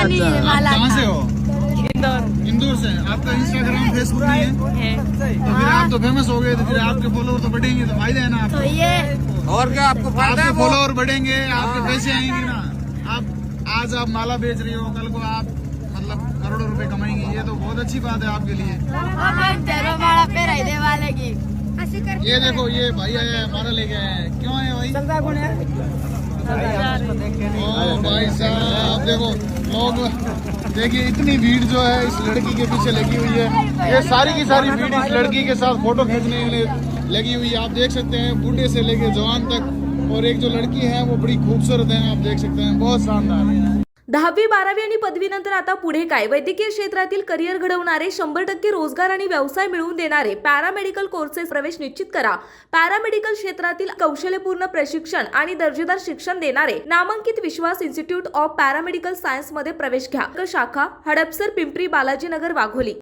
पानी आप कहाँ से हो? इंदौर इंदौर से। आपका इंस्टाग्राम फेसबुक नहीं है? तो फिर आप तो फेमस हो गए, तो फिर आपके फॉलोअर तो बढ़ेंगे, तो फायदा है ना आपको। तो ये और क्या आपको फायदा है आपके वो? फॉलोअर बढ़ेंगे, आपके पैसे आएंगे ना। आप आज आप माला बेच रही हो, कल को आप मतलब करोड़ों रुपए कमाएंगे, ये तो बहुत अच्छी बात है आपके लिए। तेरो माला पे रह दे वाले की ये देखो, ये भाई आया है, माला लेके आया है। क्यों आए भाई? ओ भाई साहब देखो, लोग देखिए इतनी भीड़ जो है इस लड़की के पीछे लगी हुई है। ये सारी की सारी भीड़ इस लड़की के साथ फोटो खींचने के लिए लगी हुई है। आप देख सकते हैं बूढ़े से लेके जवान तक। और एक जो लड़की है वो बड़ी खूबसूरत है, आप देख सकते हैं, बहुत शानदार है। 10वी 12वी आणि पदवीनंतर आता पुढे काय? वैद्यकीय क्षेत्रातील करिअर घडवणारे 100% रोजगार आणि व्यवसाय मिळवून देणारे पॅरामेडिकल कोर्सेस प्रवेश निश्चित करा। पॅरामेडिकल क्षेत्रातील कौशल्यपूर्ण प्रशिक्षण आणि दर्जेदार शिक्षण देणारे नामांकित विश्वास इन्स्टिट्यूट ऑफ पॅरामेडिकल सायन्स मध्ये प्रवेश घ्या। शाखा हडपसर, पिंपरी, बालाजीनगर, वाघोली।